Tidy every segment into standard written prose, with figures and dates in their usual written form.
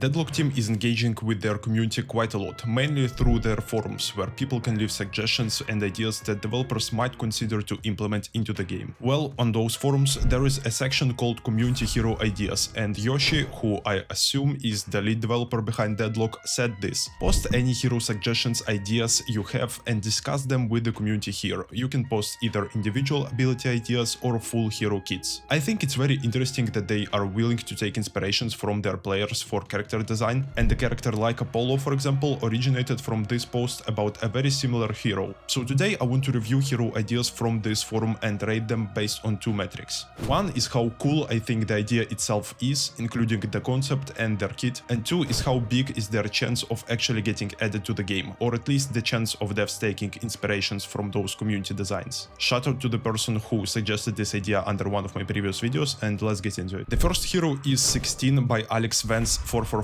Deadlock team is engaging with their community quite a lot, mainly through their forums, where people can leave suggestions and ideas that developers might consider to implement into the game. Well, on those forums there is a section called Community Hero Ideas, and Yoshi, who I assume is the lead developer behind Deadlock, said this: post any hero suggestions, ideas you have and discuss them with the community here. You can post either individual ability ideas or full hero kits. I think it's very interesting that they are willing to take inspirations from their players for character design, and the character like Apollo, for example, originated from this post about a very similar hero. So today I want to review hero ideas from this forum and rate them based on two metrics. One is how cool I think the idea itself is, including the concept and their kit, and two is how big is their chance of actually getting added to the game, or at least the chance of devs taking inspirations from those community designs. Shout out to the person who suggested this idea under one of my previous videos, and let's get into it. The first hero is 16 by Alex Vance 445.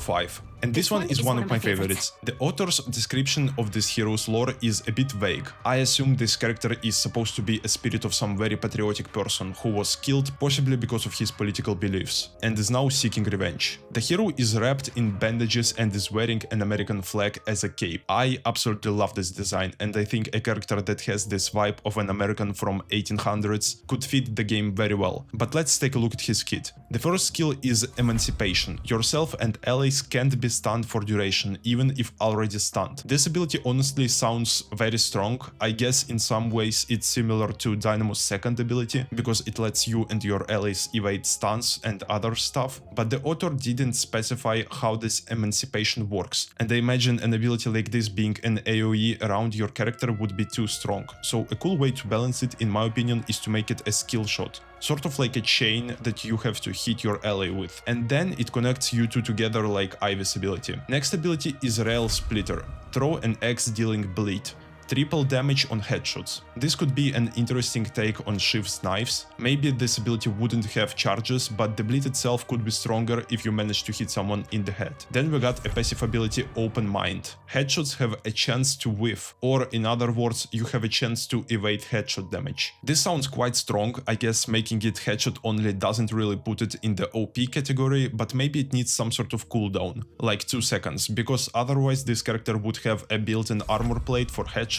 And this one is one of my favorites. The author's description of this hero's lore is a bit vague. I assume this character is supposed to be a spirit of some very patriotic person who was killed possibly because of his political beliefs and is now seeking revenge. The hero is wrapped in bandages and is wearing an American flag as a cape. I absolutely love this design, and I think a character that has this vibe of an American from 1800s could fit the game very well. But let's take a look at his kit. The first skill is Emancipation. Yourself and allies can't be stunned for duration, even if already stunned. This ability honestly sounds very strong. I guess in some ways it's similar to Dynamo's second ability, because it lets you and your allies evade stuns and other stuff, but the author didn't specify how this emancipation works, and I imagine an ability like this being an AoE around your character would be too strong, so a cool way to balance it, in my opinion, is to make it a skill shot. Sort of like a chain that you have to hit your ally with, and then it connects you two together like Ivy's ability. Next ability is Rail Splitter. Throw an axe dealing bleed. Triple damage on headshots. This could be an interesting take on Shiv's knives. Maybe this ability wouldn't have charges, but the bleed itself could be stronger if you manage to hit someone in the head. Then we got a passive ability Open Mind. Headshots have a chance to whiff, or in other words, you have a chance to evade headshot damage. This sounds quite strong. I guess making it headshot only doesn't really put it in the OP category, but maybe it needs some sort of cooldown, like 2 seconds, because otherwise this character would have a built-in armor plate for headshots,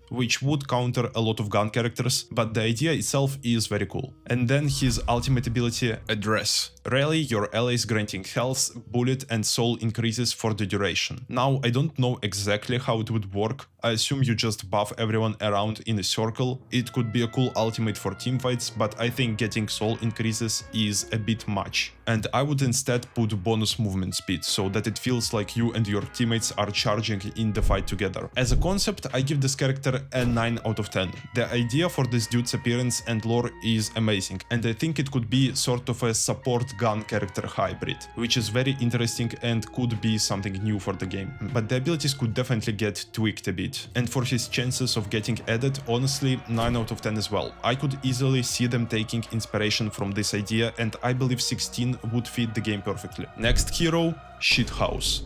which would counter a lot of gun characters, but the idea itself is very cool. And then his ultimate ability, Address. Rally your allies, granting health, bullet and soul increases for the duration. Now, I don't know exactly how it would work. I assume you just buff everyone around in a circle. It could be a cool ultimate for teamfights, but I think getting soul increases is a bit much. And I would instead put bonus movement speed, so that it feels like you and your teammates are charging in the fight together. As a concept, I give this character a 9 out of 10. The idea for this dude's appearance and lore is amazing, and I think it could be sort of a support gun character hybrid, which is very interesting and could be something new for the game. But the abilities could definitely get tweaked a bit, and for his chances of getting added, honestly, 9 out of 10 as well. I could easily see them taking inspiration from this idea, and I believe 16 would fit the game perfectly. Next hero, Shithouse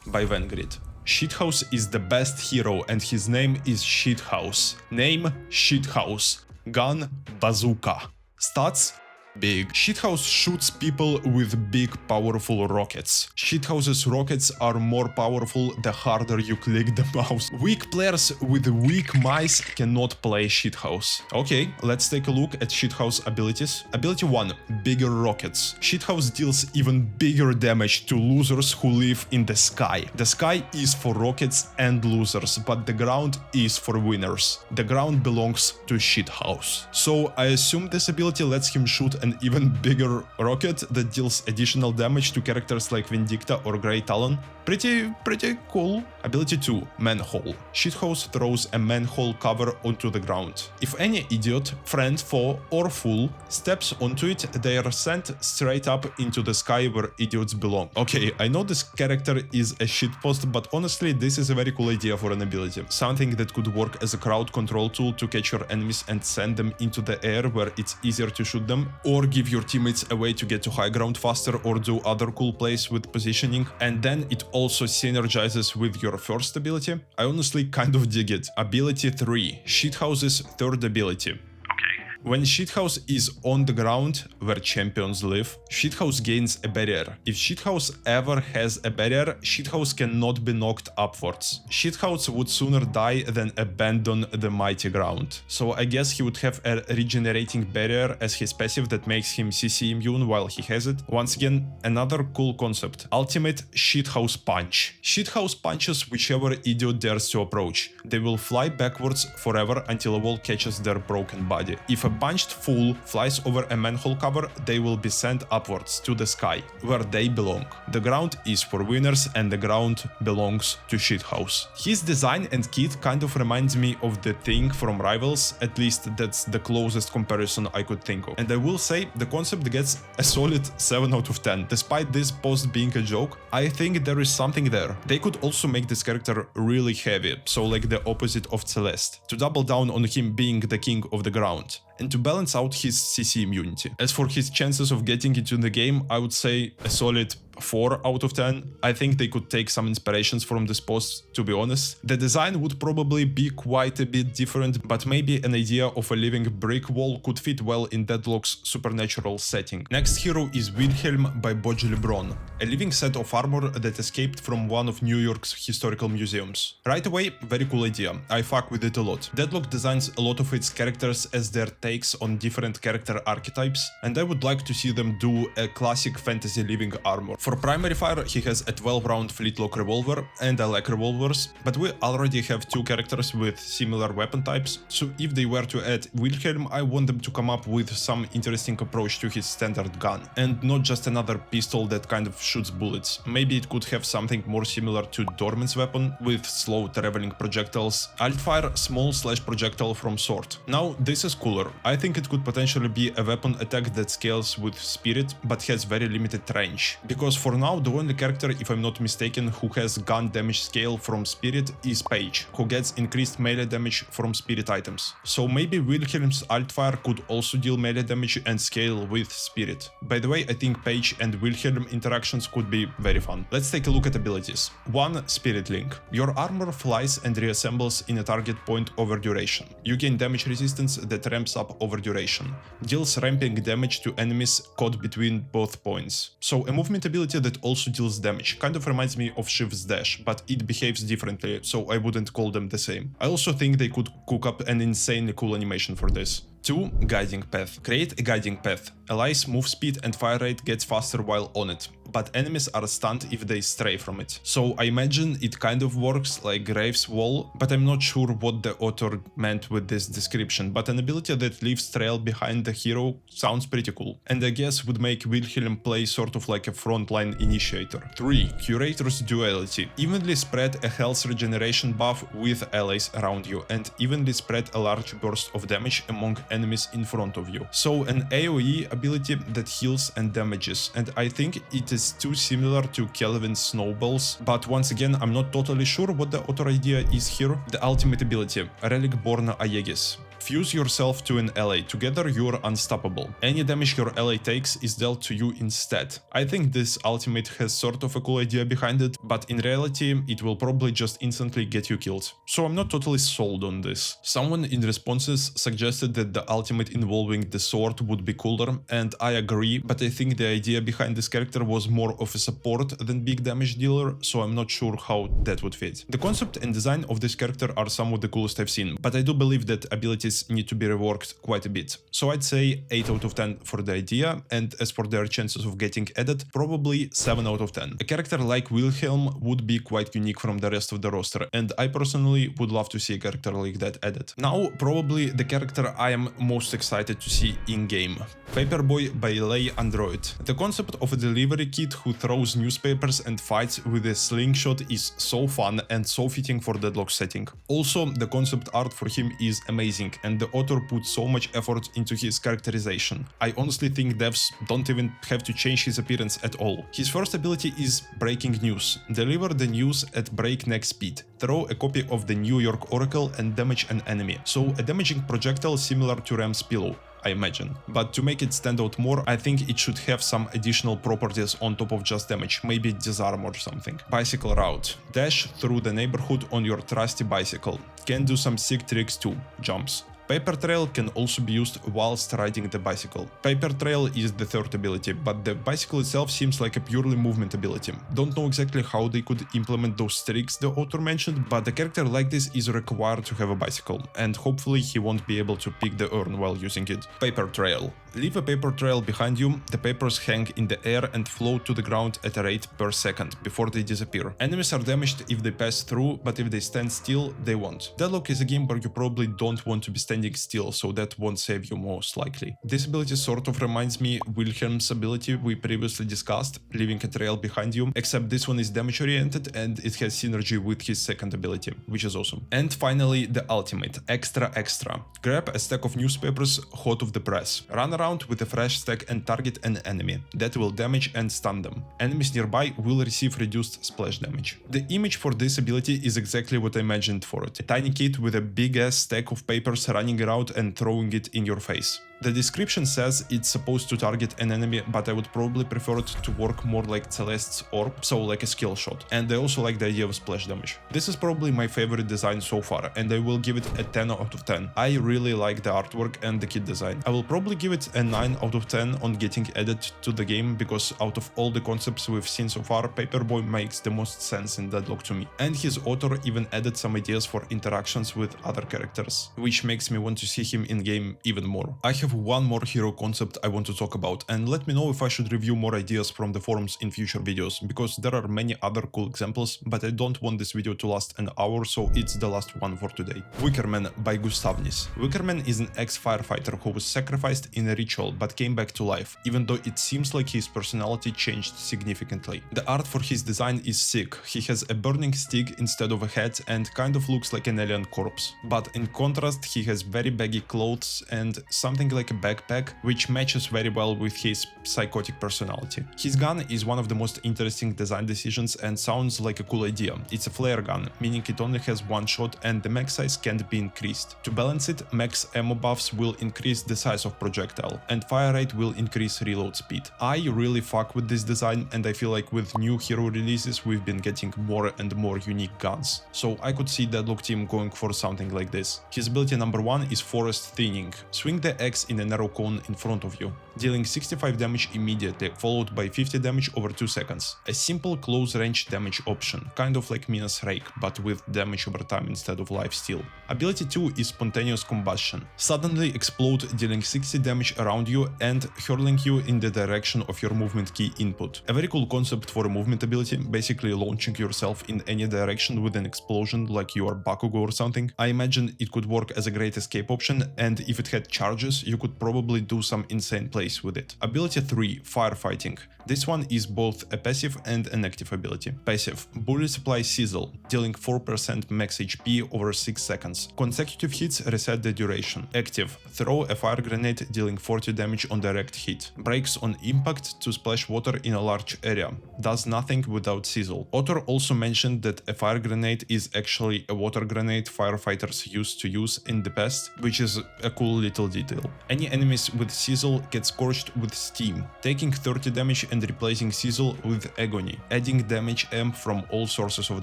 by Vanguard. Shithouse is the best hero, and his name is Shithouse. Name, Shithouse. Gun, Bazooka. Stats, big. Shithouse shoots people with big powerful rockets. Shithouse's rockets are more powerful the harder you click the mouse. Weak players with weak mice cannot play Shithouse. Okay, let's take a look at Shithouse abilities. Ability 1, bigger rockets. Shithouse deals even bigger damage to losers who live in the sky. The sky is for rockets and losers, but the ground is for winners. The ground belongs to Shithouse. So I assume this ability lets him shoot an even bigger rocket that deals additional damage to characters like Vindicta or Grey Talon. Pretty cool. Ability 2, Manhole. Shithouse throws a manhole cover onto the ground. If any idiot, friend, foe, or fool steps onto it, they are sent straight up into the sky where idiots belong. Okay, I know this character is a shitpost, but honestly, this is a very cool idea for an ability. Something that could work as a crowd control tool to catch your enemies and send them into the air where it's easier to shoot them, or give your teammates a way to get to high ground faster or do other cool plays with positioning. And then it also synergizes with your first ability. I honestly kind of dig it. Ability 3, Shithouse's third ability. Okay, When shithouse is on the ground, where champions live, shithouse gains a barrier. If shithouse ever has a barrier, shithouse cannot be knocked upwards. Shithouse would sooner die than abandon the mighty ground. So I guess he would have a regenerating barrier as his passive that makes him CC immune while he has it. Once again, another cool concept. Ultimate shithouse punch. Shithouse punches whichever idiot dares to approach. They will fly backwards forever until a wall catches their broken body. If a punched fool flies over a manhole cover, they will be sent upwards to the sky, where they belong. The ground is for winners and the ground belongs to shithouse. His design and kit kind of reminds me of the Thing from Rivals, at least that's the closest comparison I could think of. And I will say the concept gets a solid 7 out of 10. Despite this post being a joke, I think there is something there. They could also make this character really heavy, so like the opposite of Celeste, to double down on him being the king of the ground, and to balance out his CC immunity. As for his chances of getting into the game, I would say a solid 4 out of 10. I think they could take some inspirations from this post, to be honest. The design would probably be quite a bit different, but maybe an idea of a living brick wall could fit well in Deadlock's supernatural setting. Next hero is WILHELM by Bodge LeBron, a living set of armor that escaped from one of New York's historical museums. Right away, very cool idea, I fuck with it a lot. Deadlock designs a lot of its characters as their takes on different character archetypes, and I would like to see them do a classic fantasy living armor. For primary fire, he has a 12-round flintlock revolver, and I like revolvers, but we already have 2 characters with similar weapon types, so if they were to add WILHELM, I want them to come up with some interesting approach to his standard gun, and not just another pistol that kind of shoots bullets. Maybe it could have something more similar to Dorman's weapon, with slow traveling projectiles, alt-fire, small/projectile from sword. Now, this is cooler. I think it could potentially be a weapon attack that scales with spirit, but has very limited range, because for now the only character, if I'm not mistaken, who has gun damage scale from spirit is Paige, who gets increased melee damage from spirit items. So maybe WILHELM's alt-fire could also deal melee damage and scale with spirit. By the way, I think Paige and WILHELM interactions could be very fun. Let's take a look at abilities. 1. Spirit Link. Your armor flies and reassembles in a target point over duration. You gain damage resistance that ramps up over duration. Deals ramping damage to enemies caught between both points. So a movement ability that also deals damage. Kind of reminds me of Shiv's dash, but it behaves differently, so I wouldn't call them the same. I also think they could cook up an insanely cool animation for this. 2. Guiding Path. Create a guiding path. Allies' move speed and fire rate gets faster while on it, but enemies are stunned if they stray from it. So I imagine it kind of works like Graves' Wall, but I'm not sure what the author meant with this description, but an ability that leaves trail behind the hero sounds pretty cool, and I guess would make WILHELM play sort of like a frontline initiator. 3. Curator's Duality. Evenly spread a health regeneration buff with allies around you, and evenly spread a large burst of damage among enemies in front of you. So an AoE ability that heals and damages, and I think it is too similar to Kelvin's snowballs, but once again I'm not totally sure what the author idea is here. The ultimate ability, Relic-born Aegis. Fuse yourself to an ally, together you're unstoppable. Any damage your ally takes is dealt to you instead. I think this ultimate has sort of a cool idea behind it, but in reality it will probably just instantly get you killed. So I'm not totally sold on this. Someone in responses suggested that the ultimate involving the sword would be cooler, and I agree, but I think the idea behind this character was more of a support than big damage dealer, so I'm not sure how that would fit. The concept and design of this character are some of the coolest I've seen, but I do believe that abilities need to be reworked quite a bit. So I'd say 8 out of 10 for the idea, and as for their chances of getting added, probably 7 out of 10. A character like WILHELM would be quite unique from the rest of the roster, and I personally would love to see a character like that added. Now, probably the character I am most excited to see in-game. PAPERBOY by Lay Android. The concept of a delivery kid who throws newspapers and fights with a slingshot is so fun and so fitting for Deadlock setting. Also, the concept art for him is amazing, and the author put so much effort into his characterization. I honestly think devs don't even have to change his appearance at all. His first ability is Breaking News. Deliver the news at breakneck speed. Throw a copy of the New York Oracle and damage an enemy. So a damaging projectile similar to Ram's pillow, I imagine. But to make it stand out more, I think it should have some additional properties on top of just damage, maybe disarm or something. Bicycle route. Dash through the neighborhood on your trusty bicycle. Can do some sick tricks too. Jumps. Paper Trail can also be used whilst riding the bicycle. Paper Trail is the third ability, but the bicycle itself seems like a purely movement ability. Don't know exactly how they could implement those tricks the author mentioned, but a character like this is required to have a bicycle, and hopefully he won't be able to pick the urn while using it. Paper Trail. Leave a paper trail behind you, the papers hang in the air and float to the ground at a rate per second before they disappear. Enemies are damaged if they pass through, but if they stand still, they won't. Deadlock is a game where you probably don't want to be standing still, so that won't save you most likely. This ability sort of reminds me WILHELM's ability we previously discussed, leaving a trail behind you, except this one is damage oriented and it has synergy with his second ability, which is awesome. And finally, the ultimate, Extra Extra. Grab a stack of newspapers hot off the press, run around with a fresh stack and target an enemy. That will damage and stun them. Enemies nearby will receive reduced splash damage. The image for this ability is exactly what I imagined for it. A tiny kid with a big ass stack of papers running around and throwing it in your face. The description says it's supposed to target an enemy, but I would probably prefer it to work more like Celeste's orb, so like a skill shot. And I also like the idea of splash damage. This is probably my favorite design so far, and I will give it a 10 out of 10. I really like the artwork and the kit design. I will probably give it a 9 out of 10 on getting added to the game, because out of all the concepts we've seen so far, Paperboy makes the most sense in Deadlock to me. And his author even added some ideas for interactions with other characters, which makes me want to see him in game even more. I have one more hero concept I want to talk about, and let me know if I should review more ideas from the forums in future videos, because there are many other cool examples, but I don't want this video to last an hour, so it's the last one for today. Wickerman by Gustavnis. Wickerman is an ex-firefighter who was sacrificed in a ritual but came back to life, even though it seems like his personality changed significantly. The art for his design is sick. He has a burning stick instead of a head and kind of looks like an alien corpse. But in contrast, he has very baggy clothes and something like a backpack, which matches very well with his psychotic personality. His gun is one of the most interesting design decisions and sounds like a cool idea. It's a flare gun, meaning it only has one shot and the mag size can't be increased. To balance it, max ammo buffs will increase the size of projectile, and fire rate will increase reload speed. I really fuck with this design, and I feel like with new hero releases we've been getting more and more unique guns, so I could see Deadlock team going for something like this. His ability number 1 is Forest Thinning. Swing the axe in a narrow cone in front of you, dealing 65 damage immediately, followed by 50 damage over 2 seconds. A simple close range damage option, kind of like Mina's Rake, but with damage over time instead of lifesteal. Ability 2 is Spontaneous Combustion. Suddenly explode, dealing 60 damage around you and hurling you in the direction of your movement key input. A very cool concept for a movement ability, basically launching yourself in any direction with an explosion like you are Bakugo or something. I imagine it could work as a great escape option, and if it had charges, you could probably do some insane plays with it. Ability 3, Firefighting. This one is both a passive and an active ability. Passive, Bullet Supply Sizzle, dealing 4% max HP over 6 seconds. Consecutive hits reset the duration. Active, throw a fire grenade dealing 40 damage on direct hit. Breaks on impact to splash water in a large area. Does nothing without sizzle. Author also mentioned that a fire grenade is actually a water grenade firefighters used to use in the past, which is a cool little detail. Any enemies with sizzle get scorched with steam, taking 30 damage and replacing sizzle with agony, adding damage amp from all sources of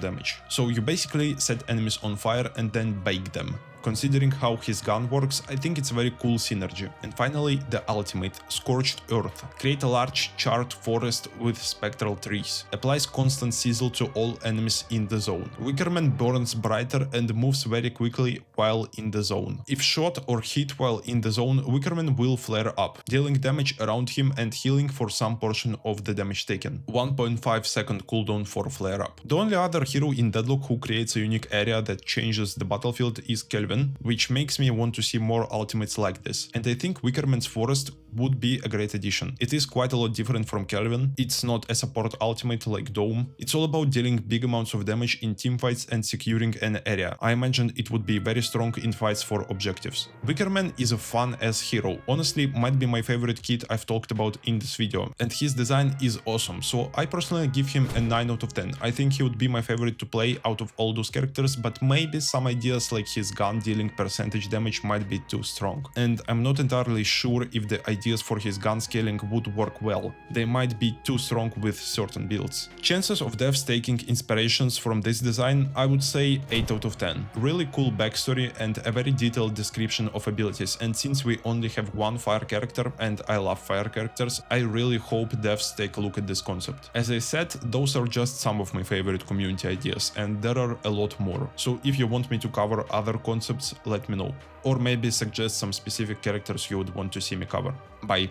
damage. So you basically set enemies on fire and then bake them. Considering how his gun works, I think it's a very cool synergy. And finally, the ultimate, Scorched Earth. Create a large charred forest with spectral trees. Applies constant sizzle to all enemies in the zone. Wickerman burns brighter and moves very quickly while in the zone. If shot or hit while in the zone, Wickerman will flare up, dealing damage around him and healing for some portion of the damage taken. 1.5 second cooldown for flare up. The only other hero in Deadlock who creates a unique area that changes the battlefield is Kelvin, which makes me want to see more ultimates like this, and I think Wickerman's Forest would be a great addition. It is quite a lot different from Kelvin. It's not a support ultimate like Dome. It's all about dealing big amounts of damage in teamfights and securing an area. I imagine it would be very strong in fights for objectives. Wickerman is a fun-ass hero. Honestly, might be my favorite kid I've talked about in this video, and his design is awesome, so I personally give him a 9 out of 10. I think he would be my favorite to play out of all those characters, but maybe some ideas like his gun dealing percentage damage might be too strong. And I'm not entirely sure if the idea ideas for his gun scaling would work well. They might be too strong with certain builds. Chances of devs taking inspirations from this design, I would say 8 out of 10. Really cool backstory and a very detailed description of abilities, and since we only have one fire character and I love fire characters, I really hope devs take a look at this concept. As I said, those are just some of my favorite community ideas, and there are a lot more. So if you want me to cover other concepts, let me know. Or maybe suggest some specific characters you would want to see me cover. Bye.